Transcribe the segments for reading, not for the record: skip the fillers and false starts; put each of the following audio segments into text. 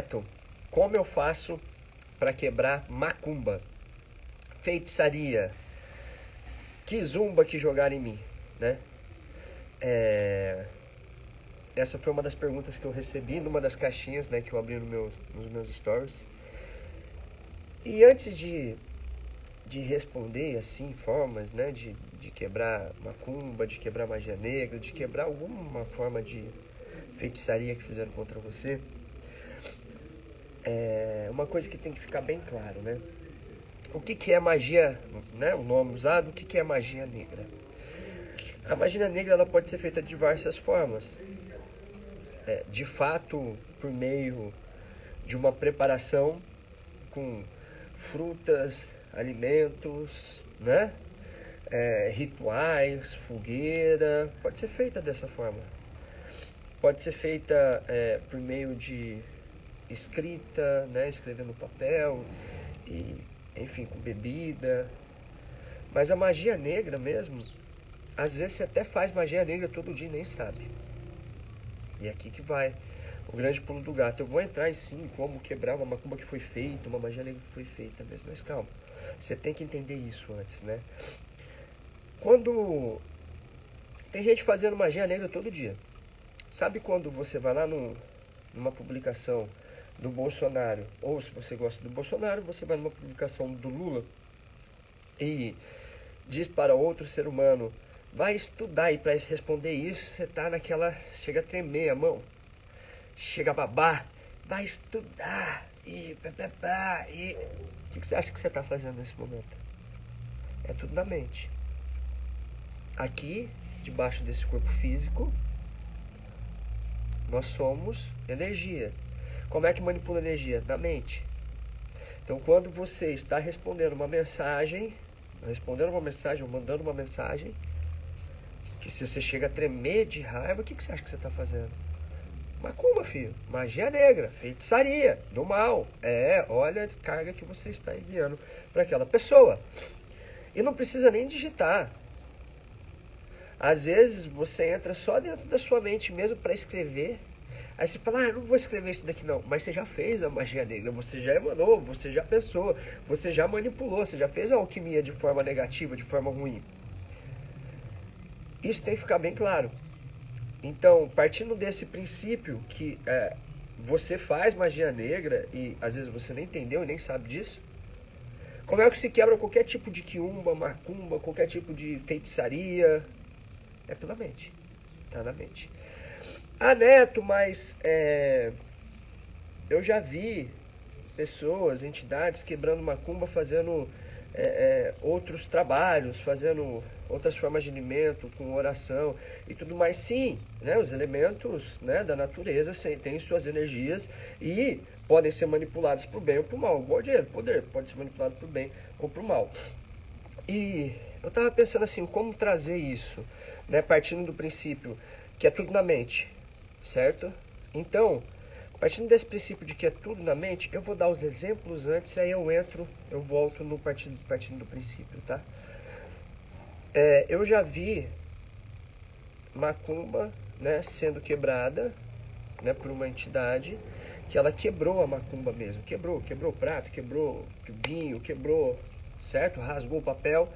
Neto, como eu faço para quebrar macumba, feitiçaria, kizumba que jogaram em mim, né? Essa foi uma das perguntas que eu recebi numa das caixinhas, né, que eu abri nos meus stories. E antes de responder, assim, formas, né, de quebrar macumba, de quebrar magia negra, de quebrar alguma forma de feitiçaria que fizeram contra você, uma coisa que tem que ficar bem claro, né? O que é magia, né, o nome usado, o que é magia negra? A magia negra ela pode ser feita de diversas formas. De fato, por meio de uma preparação com frutas, alimentos, né? Rituais, fogueira, pode ser feita dessa forma. Pode ser feita por meio de escrita, né? Escrever no papel, e, enfim, com bebida. Mas a magia negra mesmo, às vezes você até faz magia negra todo dia e nem sabe. E é aqui que vai o grande pulo do gato. Eu vou entrar em sim como quebrar uma macumba que foi feita, uma magia negra que foi feita mesmo. Mas calma, você tem que entender isso antes, né? Quando tem gente fazendo magia negra todo dia. Sabe quando você vai lá numa publicação do Bolsonaro, ou se você gosta do Bolsonaro, você vai numa publicação do Lula e diz para outro ser humano: vai estudar, e para responder isso, você tá naquela... chega a tremer a mão, chega a babar, vai estudar, e... O que você acha que você tá fazendo nesse momento? É tudo na mente. Aqui, debaixo desse corpo físico, nós somos energia. Como é que manipula energia? Na mente. Então, quando você está respondendo uma mensagem, ou mandando uma mensagem, que se você chega a tremer de raiva, o que você acha que você está fazendo? Macumba, filho. Magia negra, feitiçaria, do mal. Olha a carga que você está enviando para aquela pessoa. E não precisa nem digitar. Às vezes você entra só dentro da sua mente mesmo para escrever. Aí você fala: não vou escrever isso daqui não. Mas você já fez a magia negra, você já emanou, você já pensou, você já manipulou, você já fez a alquimia de forma negativa, de forma ruim. Isso tem que ficar bem claro. Então, partindo desse princípio que você faz magia negra e às vezes você nem entendeu e nem sabe disso, como é que se quebra qualquer tipo de quiumba, macumba, qualquer tipo de feitiçaria? É pela mente. Tá na mente. Neto, mas eu já vi pessoas, entidades quebrando macumba, fazendo outros trabalhos, fazendo outras formas de alimento, com oração e tudo mais. Sim, né, os elementos, né, da natureza têm suas energias e podem ser manipulados para o bem ou para o mal. Igual o dinheiro, poder pode ser manipulado para o bem ou para o mal. E eu estava pensando assim, como trazer isso, né, partindo do princípio que é tudo na mente, certo? Então, partindo desse princípio de que é tudo na mente, eu vou dar os exemplos antes, aí eu volto no partindo do princípio, tá? Eu já vi macumba, né, sendo quebrada, né, por uma entidade, que ela quebrou a macumba mesmo, quebrou o prato, quebrou o vinho, quebrou, certo? Rasgou o papel.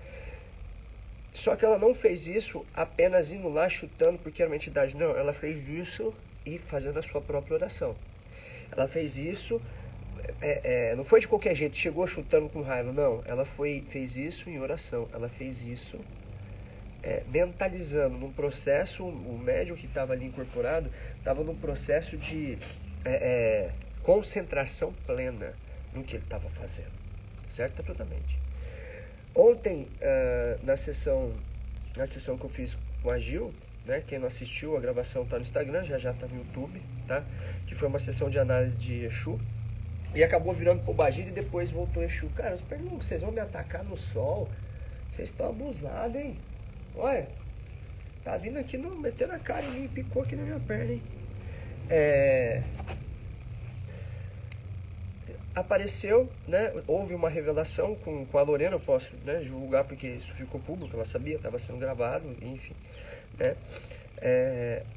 Só que ela não fez isso apenas indo lá chutando porque era uma entidade, não, ela fez isso e fazendo a sua própria oração. Ela fez isso, não foi de qualquer jeito, chegou chutando com raiva, não. Ela fez isso em oração, ela fez isso mentalizando, num processo, o médium que estava ali incorporado, estava num processo de concentração plena no que ele estava fazendo, certo? Totalmente. Ontem, na sessão que eu fiz com a Gil, né, quem não assistiu, a gravação está no Instagram, já está no YouTube, tá? Que foi uma sessão de análise de Exu. E acabou virando Pombagira e depois voltou Exu. Cara, eu pergunto, vocês vão me atacar no sol? Vocês estão abusados, hein? Olha, tá vindo aqui, metendo a cara em mim, picou aqui na minha perna, hein? Apareceu, né? Houve uma revelação com a Lorena, eu posso, né, divulgar porque isso ficou público, ela sabia, estava sendo gravado, enfim, né?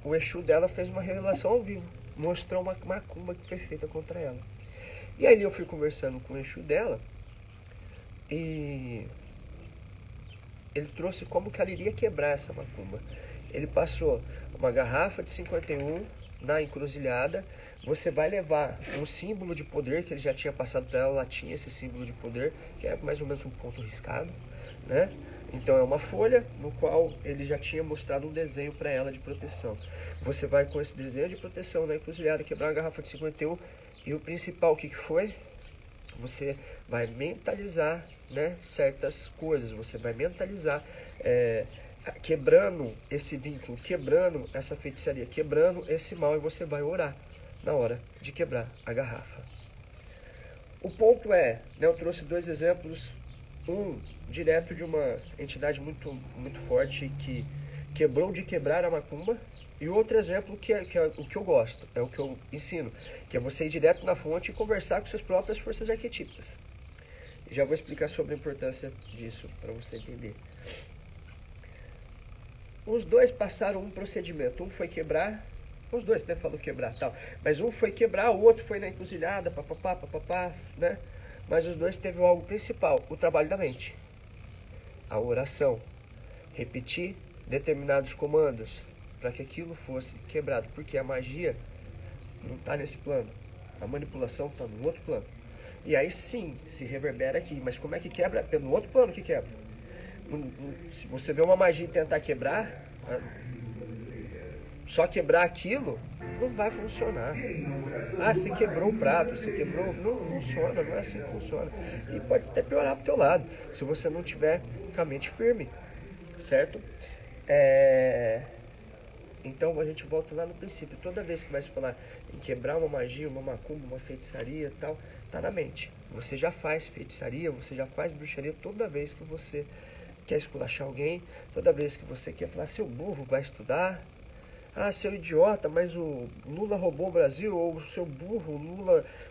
O Exu dela fez uma revelação ao vivo, mostrar uma macumba que foi feita contra ela. E aí eu fui conversando com o Exu dela e ele trouxe como que ela iria quebrar essa macumba. Ele passou uma garrafa de 51 na encruzilhada. Você vai levar um símbolo de poder que ele já tinha passado para ela. Ela tinha esse símbolo de poder, que é mais ou menos um ponto riscado, né? Então é uma folha no qual ele já tinha mostrado um desenho para ela de proteção. Você vai com esse desenho de proteção na encruzilhada quebrar uma garrafa de 51. E o principal, o que foi? Você vai mentalizar, né, certas coisas. Você vai mentalizar, quebrando esse vínculo, quebrando essa feitiçaria, quebrando esse mal, e você vai orar na hora de quebrar a garrafa. O ponto é, né, eu trouxe dois exemplos, um direto de uma entidade muito, muito forte que quebrou de quebrar a macumba, e outro exemplo que é o que eu gosto, é o que eu ensino, que é você ir direto na fonte e conversar com suas próprias forças arquetípicas. Já vou explicar sobre a importância disso para você entender. Os dois passaram um procedimento. Um foi quebrar, os dois até falou quebrar tal, mas um foi quebrar, o outro foi na encruzilhada, papapá, né? Mas os dois teve algo principal, o trabalho da mente, a oração, repetir determinados comandos para que aquilo fosse quebrado, porque a magia não está nesse plano, a manipulação está no outro plano. E aí sim, se reverbera aqui, mas como é que quebra? Pelo outro plano que quebra. Se você vê uma magia e tentar quebrar, só quebrar aquilo, não vai funcionar. Ah, você quebrou o prato, você quebrou... Não funciona, não é assim que funciona. E pode até piorar pro teu lado, se você não tiver com a mente firme, certo? Então a gente volta lá no princípio. Toda vez que vai se falar em quebrar uma magia, uma macumba, uma feitiçaria e tal, tá na mente. Você já faz feitiçaria, você já faz bruxaria toda vez que você quer esculachar alguém, toda vez que você quer falar, seu burro, vai estudar. Ah, seu idiota, mas o Lula roubou o Brasil, ou o seu burro,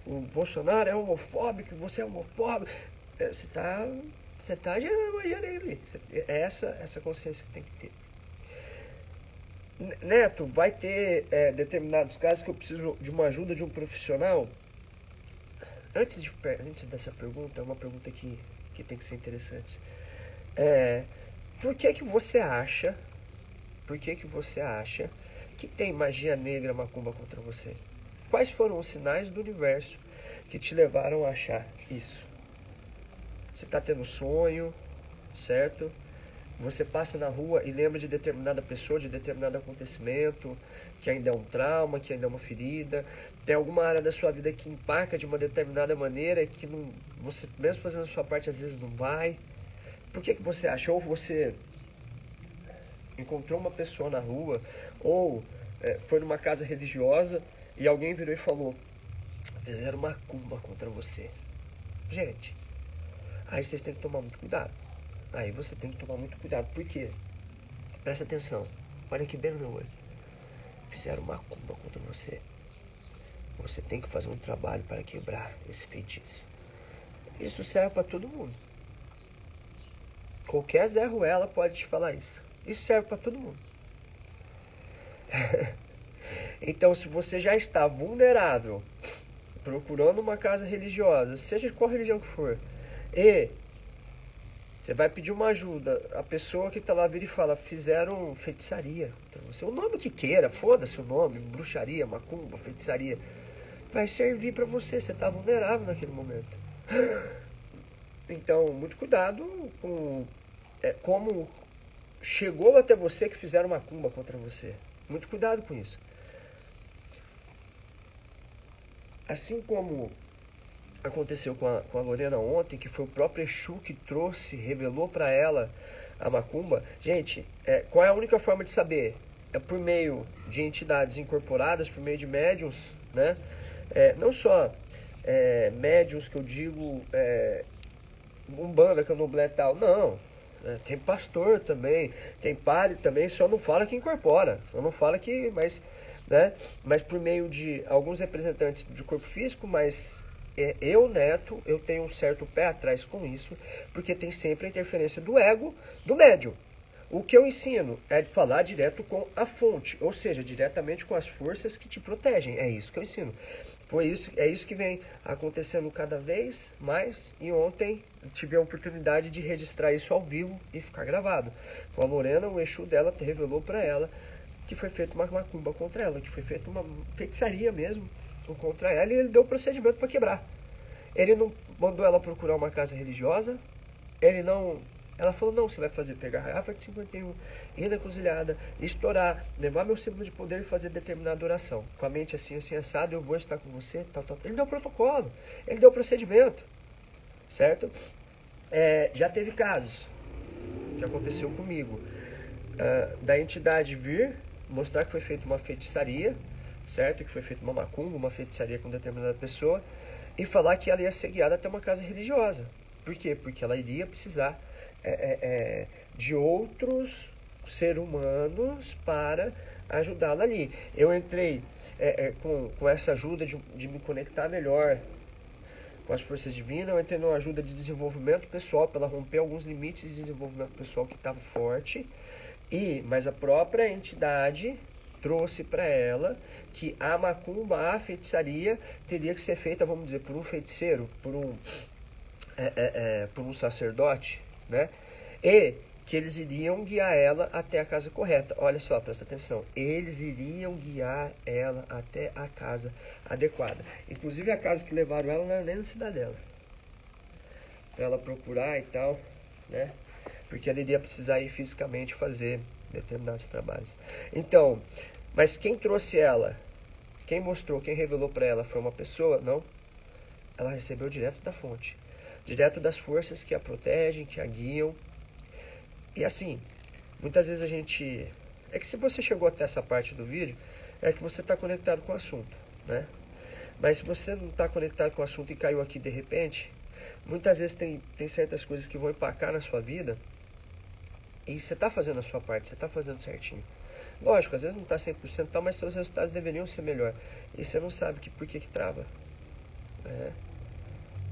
o Bolsonaro é homofóbico, você é homofóbico. Você tá gerando magia nele. É essa consciência que tem que ter. Neto, vai ter determinados casos que eu preciso de uma ajuda de um profissional? Antes dessa pergunta, é uma pergunta que tem que ser interessante. Por que você acha que tem magia negra, macumba contra você? Quais foram os sinais do universo que te levaram a achar isso? Você está tendo sonho, certo? Você passa na rua e lembra de determinada pessoa, de determinado acontecimento, que ainda é um trauma, que ainda é uma ferida. Tem alguma área da sua vida que empaca de uma determinada maneira que não, você, mesmo fazendo a sua parte, às vezes não vai. Por que você acha? Ou você encontrou uma pessoa na rua, ou foi numa casa religiosa e alguém virou e falou, fizeram macumba contra você. Gente, aí vocês têm que tomar muito cuidado. Aí você tem que tomar muito cuidado. Por quê? Presta atenção. Olha aqui bem no meu olho. Fizeram macumba contra você. Você tem que fazer um trabalho para quebrar esse feitiço. Isso serve para todo mundo. Qualquer Zé Ruela pode te falar isso. Isso serve para todo mundo. Então, se você já está vulnerável, procurando uma casa religiosa, seja de qual religião que for, e você vai pedir uma ajuda, a pessoa que está lá vira e fala, fizeram feitiçaria. Então, você, o nome que queira, foda-se o nome, bruxaria, macumba, feitiçaria, vai servir para você, você está vulnerável naquele momento. Então, muito cuidado com como chegou até você que fizeram macumba contra você. Muito cuidado com isso. Assim como aconteceu com a Lorena ontem, que foi o próprio Exu que trouxe, revelou para ela a macumba. Gente, qual é a única forma de saber? É por meio de entidades incorporadas, por meio de médiuns, né? Não só médiuns que eu digo umbanda, candomblé e tal, não. Tem pastor também, tem padre também, só não fala que incorpora, só não fala que, mas por meio de alguns representantes de corpo físico, mas eu, Neto, eu tenho um certo pé atrás com isso, porque tem sempre a interferência do ego do médium. O que eu ensino é falar direto com a fonte, ou seja, diretamente com as forças que te protegem. É isso que eu ensino. É isso que vem acontecendo cada vez mais. E ontem eu tive a oportunidade de registrar isso ao vivo e ficar gravado. Com a Lorena, o Exu dela revelou para ela que foi feita uma macumba contra ela, que foi feita uma feitiçaria mesmo contra ela, e ele deu o procedimento para quebrar. Ele não mandou ela procurar uma casa religiosa, ele não... Ela falou, não, você vai pegar a garrafa de 51, ir na encruzilhada, estourar, levar meu símbolo de poder e fazer determinada oração. Com a mente assim, assim, assado, eu vou estar com você, tal, tal. Ele deu o protocolo, ele deu o procedimento, certo? Já teve casos que aconteceu comigo, da entidade vir, mostrar que foi feita uma feitiçaria, certo? Que foi feita uma macumba, uma feitiçaria com determinada pessoa, e falar que ela ia ser guiada até uma casa religiosa. Por quê? Porque ela iria precisar de outros seres humanos para ajudá-la ali. Eu entrei com essa ajuda de me conectar melhor com as forças divinas, eu entrei numa ajuda de desenvolvimento pessoal, para ela romper alguns limites de desenvolvimento pessoal que estava forte, mas a própria entidade trouxe para ela que a macumba, a feitiçaria, teria que ser feita, vamos dizer, por um feiticeiro, por um sacerdote, né? E que eles iriam guiar ela até a casa correta. Olha só, presta atenção. Eles iriam guiar ela até a casa adequada. Inclusive a casa que levaram ela não era nem na cidadela. Para ela procurar e tal, né? Porque ela iria precisar ir fisicamente fazer determinados trabalhos. Então, mas quem trouxe ela, quem mostrou, quem revelou para ela foi uma pessoa? Não. Ela recebeu direto da fonte. Direto das forças que a protegem, que a guiam. E assim, muitas vezes a gente... É que se você chegou até essa parte do vídeo, é que você está conectado com o assunto, né? Mas se você não está conectado com o assunto e caiu aqui de repente, muitas vezes tem certas coisas que vão empacar na sua vida e você está fazendo a sua parte, você está fazendo certinho. Lógico, às vezes não está 100% tal, mas seus resultados deveriam ser melhor. E você não sabe por que trava. Né?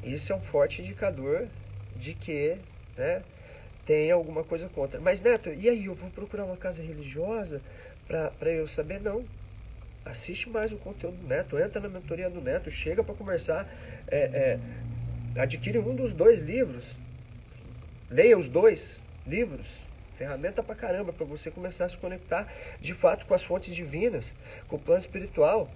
Isso é um forte indicador de que, né, tem alguma coisa contra. Mas, Neto, e aí? Eu vou procurar uma casa religiosa para eu saber? Não. Assiste mais o conteúdo do Neto, entra na mentoria do Neto, chega para conversar, adquire um dos 2 livros, leia os 2 livros, ferramenta pra caramba para você começar a se conectar de fato com as fontes divinas, com o plano espiritual,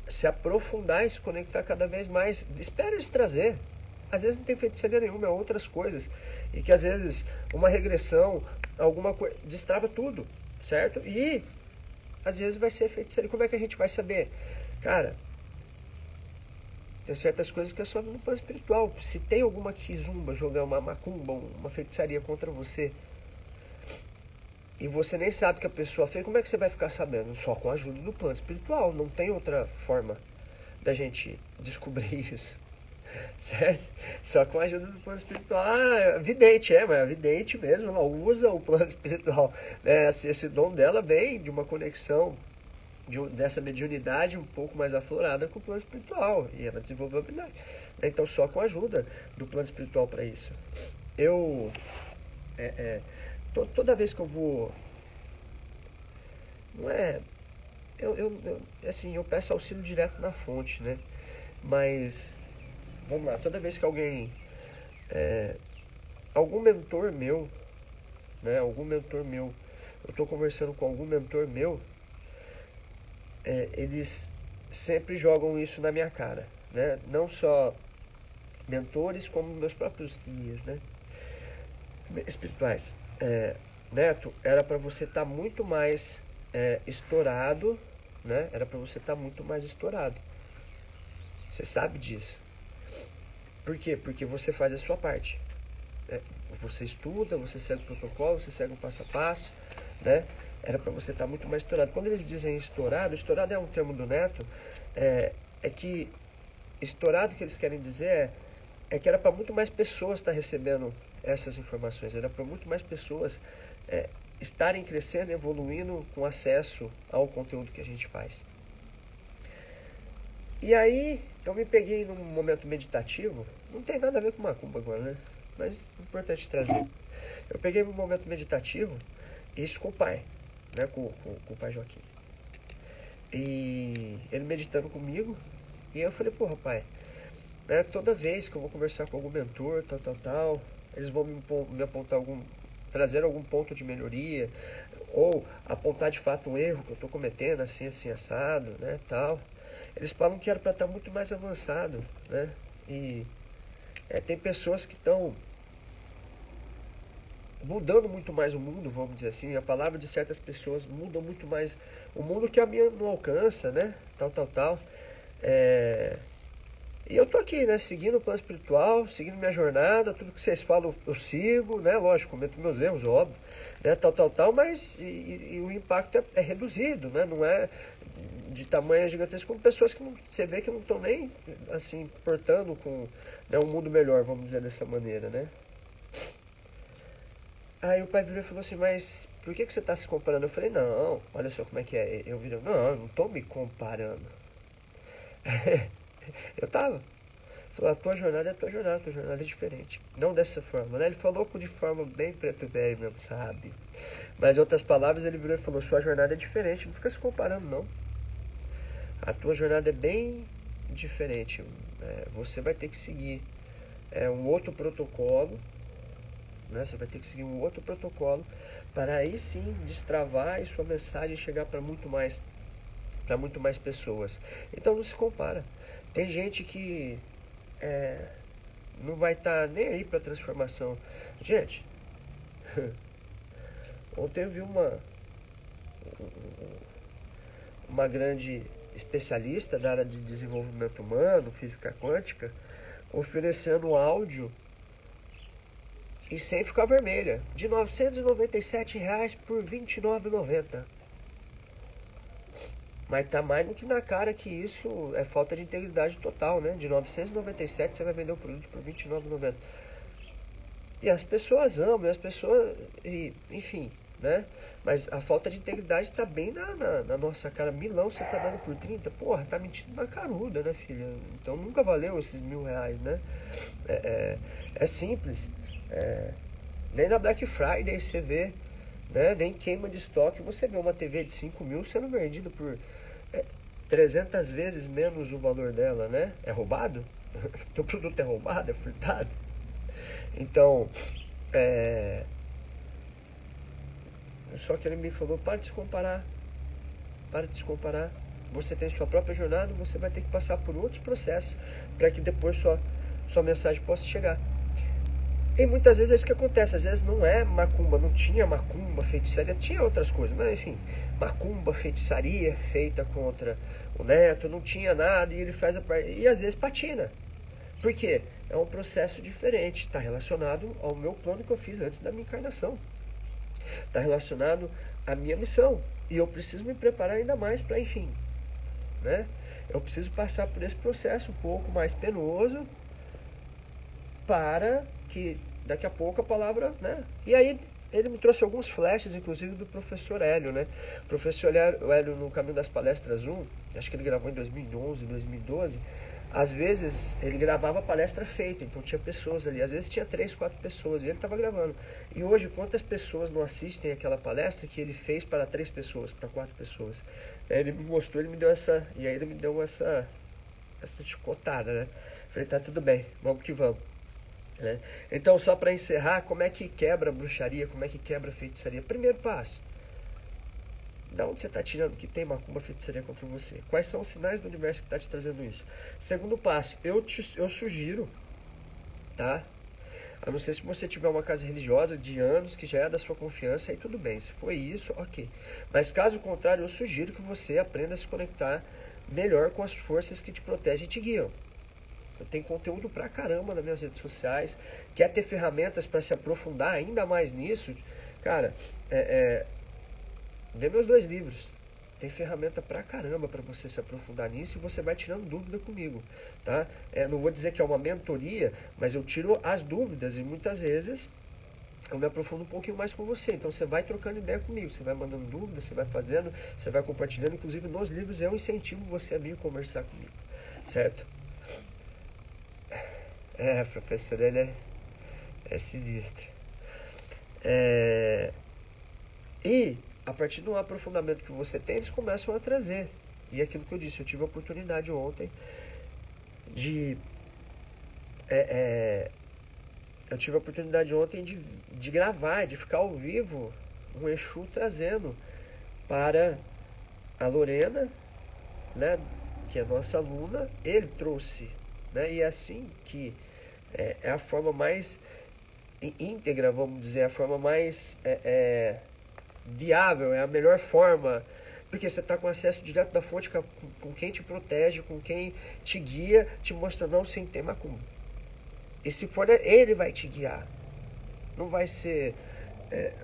se aprofundar e se conectar cada vez mais. Espera eles trazer. Às vezes não tem feitiçaria nenhuma, é outras coisas. E que às vezes uma regressão, alguma coisa, destrava tudo, certo? E às vezes vai ser feitiçaria. Como é que a gente vai saber? Cara, tem certas coisas que é só no plano espiritual. Se tem alguma kizumba jogar uma macumba, uma feitiçaria contra você, e você nem sabe que a pessoa fez, como é que você vai ficar sabendo? Só com a ajuda do plano espiritual. Não tem outra forma da gente descobrir isso. Certo? Só com a ajuda do plano espiritual. Vidente, mas é vidente mesmo, ela usa o plano espiritual. Né? Esse dom dela vem de uma conexão, dessa mediunidade um pouco mais aflorada com o plano espiritual. E ela desenvolveu a habilidade. Então, só com a ajuda do plano espiritual para isso. Toda vez que eu vou... Não é... assim, eu peço auxílio direto na fonte, né? Mas... Vamos lá, toda vez que alguém, algum mentor meu, né, eu estou conversando com algum mentor meu, eles sempre jogam isso na minha cara, né, não só mentores, como meus próprios guias, né, espirituais. Neto, era para você estar muito mais estourado, né, era para você estar muito mais estourado, você sabe disso. Por quê? Porque você faz a sua parte. Né? Você estuda, você segue o protocolo, você segue o passo a passo. Né? Era para você estar muito mais estourado. Quando eles dizem estourado é um termo do Neto, é que estourado que eles querem dizer é que era para muito mais pessoas estar recebendo essas informações. Era para muito mais pessoas estarem crescendo, evoluindo com acesso ao conteúdo que a gente faz. E aí, eu me peguei num momento meditativo, não tem nada a ver com macumba agora, né? mas é importante trazer. Eu peguei um momento meditativo, isso com o pai, né, com o pai Joaquim. E ele meditando comigo, e eu falei, porra, pai, né, toda vez que eu vou conversar com algum mentor, tal, eles vão me apontar trazer algum ponto de melhoria, ou apontar de fato um erro que eu estou cometendo, assim, assado, né, tal. Eles falam que era para estar muito mais avançado, né, e tem pessoas que estão mudando muito mais o mundo, vamos dizer assim. A palavra de certas pessoas muda muito mais o mundo que a minha não alcança, né? Tal. E eu tô aqui, né? Seguindo o plano espiritual, seguindo minha jornada, tudo que vocês falam eu sigo, né? Lógico, cometo meus erros, óbvio, né? Tal, mas e o impacto é reduzido, né? Não é de tamanho gigantesco, como pessoas que você vê que não estão nem, assim, portando com, né, um mundo melhor, vamos dizer dessa maneira, né? Aí o pai virou e falou assim, mas por que você está se comparando? Eu falei, não, olha só como é que é. Eu virei, não, eu não estou me comparando. Eu tava. Falou, a tua jornada é diferente. Não dessa forma, né? Ele falou de forma bem preto e velho mesmo, sabe? Mas em outras palavras, ele virou e falou, sua jornada é diferente, não fica se comparando, não. A tua jornada é bem diferente. Você vai ter que seguir um outro protocolo, né? Você vai ter que seguir um outro protocolo para aí sim destravar e sua mensagem chegar para muito mais pessoas. Então não se compara. Tem gente que não vai estar nem aí para transformação. Gente, ontem eu vi uma grande especialista da área de desenvolvimento humano, física quântica, oferecendo áudio e sem ficar vermelha, de R$ 997 por R$ 29,90. Mas tá mais do que na cara que isso é falta de integridade total, né? De 997 você vai vender o produto por R$ 29,90. E as pessoas amam, e as pessoas, enfim, né? Mas a falta de integridade tá bem na nossa cara. Milão você tá dando por 30, porra, tá mentindo na caruda, né, filha? Então nunca valeu esses R$ 1.000, né? É simples. Nem na Black Friday você vê, né? Nem queima de estoque você vê uma TV de 5 mil sendo vendida por 300 vezes menos o valor dela, né? É roubado? Teu produto é roubado, é furtado? Então, só que ele me falou, para de se comparar. Você tem sua própria jornada, você vai ter que passar por outros processos para que depois sua mensagem possa chegar. E muitas vezes é isso que acontece, às vezes não é macumba, não tinha macumba, feitiçaria, tinha outras coisas, mas enfim, macumba, feitiçaria feita contra o neto, não tinha nada, e ele faz e às vezes patina. Por quê? É um processo diferente, está relacionado ao meu plano que eu fiz antes da minha encarnação. Está relacionado à minha missão, e eu preciso me preparar ainda mais para, enfim, né? Eu preciso passar por esse processo um pouco mais penoso, para que daqui a pouco a palavra, né? E aí ele me trouxe alguns flashes, inclusive do professor Hélio, né? O professor Hélio no Caminho das Palestras 1, acho que ele gravou em 2011, 2012. Às vezes ele gravava a palestra feita, então tinha pessoas ali, às vezes tinha 3, 4 pessoas, e ele estava gravando. E hoje, quantas pessoas não assistem aquela palestra que ele fez para 3 pessoas, para 4 pessoas? Ele me mostrou, ele me deu e aí ele me deu essa chicotada, né? Falei, tá tudo bem, vamos que vamos. Né? Então, só para encerrar, como é que quebra a bruxaria, como é que quebra a feitiçaria? Primeiro passo, da onde você está tirando que tem macumba, feitiçaria contra você? Quais são os sinais do universo que está te trazendo isso? Segundo passo, eu sugiro, tá? A não ser se você tiver uma casa religiosa de anos, que já é da sua confiança, aí tudo bem, se foi isso, ok. Mas caso contrário, eu sugiro que você aprenda a se conectar melhor com as forças que te protegem e te guiam. Eu tenho conteúdo pra caramba nas minhas redes sociais. Quer ter ferramentas para se aprofundar ainda mais nisso? Cara, dê meus 2 livros. Tem ferramenta pra caramba para você se aprofundar nisso e você vai tirando dúvida comigo, tá? Não vou dizer que é uma mentoria, mas eu tiro as dúvidas e muitas vezes eu me aprofundo um pouquinho mais com você. Então você vai trocando ideia comigo, você vai mandando dúvidas, você vai fazendo, você vai compartilhando. Inclusive nos livros eu incentivo você a vir conversar comigo, certo? Professor, ele É sinistro. E a partir do aprofundamento que você tem, eles começam a trazer. E aquilo que eu disse, eu tive a oportunidade ontem de gravar, de ficar ao vivo, um Exu trazendo para a Lorena, né, que é nossa aluna, ele trouxe, né, e é assim que é a forma mais íntegra, vamos dizer, a forma mais viável, é a melhor forma, porque você está com acesso direto da fonte com quem te protege, com quem te guia, te mostrando, não, sem ter macumba. E se for, ele vai te guiar. Não vai ser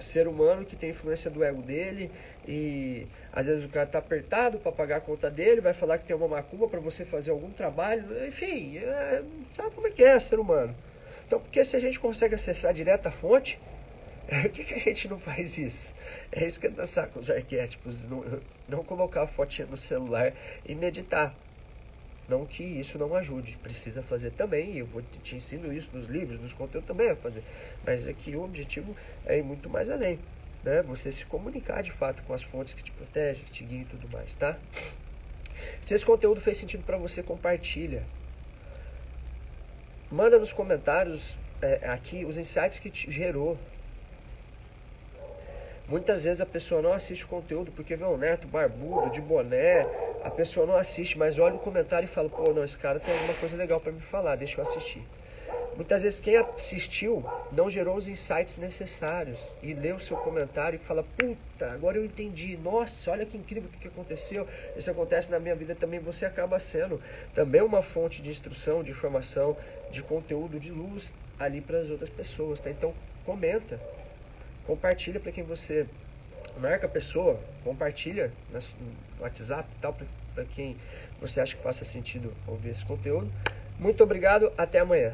ser humano que tem influência do ego dele e às vezes o cara tá apertado para pagar a conta dele, vai falar que tem uma macumba para você fazer algum trabalho, enfim, sabe como é que é ser humano. Então, porque se a gente consegue acessar direto a fonte, por que a gente não faz isso? É isso que é dançar com os arquétipos, não colocar a fotinha no celular e meditar. Não que isso não ajude, precisa fazer também, eu te ensino isso nos livros, nos conteúdos também a fazer. Mas aqui o objetivo é ir muito mais além, né? Você se comunicar de fato com as fontes que te protegem, que te guiam e tudo mais, tá? Se esse conteúdo fez sentido para você, compartilha. Manda nos comentários aqui os insights que te gerou. Muitas vezes a pessoa não assiste o conteúdo porque vê um neto barbudo, de boné, a pessoa não assiste, mas olha o comentário e fala, pô, não, esse cara tem alguma coisa legal para me falar, deixa eu assistir. Muitas vezes quem assistiu não gerou os insights necessários e lê o seu comentário e fala, puta, agora eu entendi, nossa, olha que incrível o que aconteceu, isso acontece na minha vida também, você acaba sendo também uma fonte de instrução, de informação, de conteúdo, de luz ali para as outras pessoas, tá? Então comenta. Compartilha para quem você marca a pessoa, compartilha no WhatsApp e tal, para quem você acha que faça sentido ouvir esse conteúdo. Muito obrigado, até amanhã.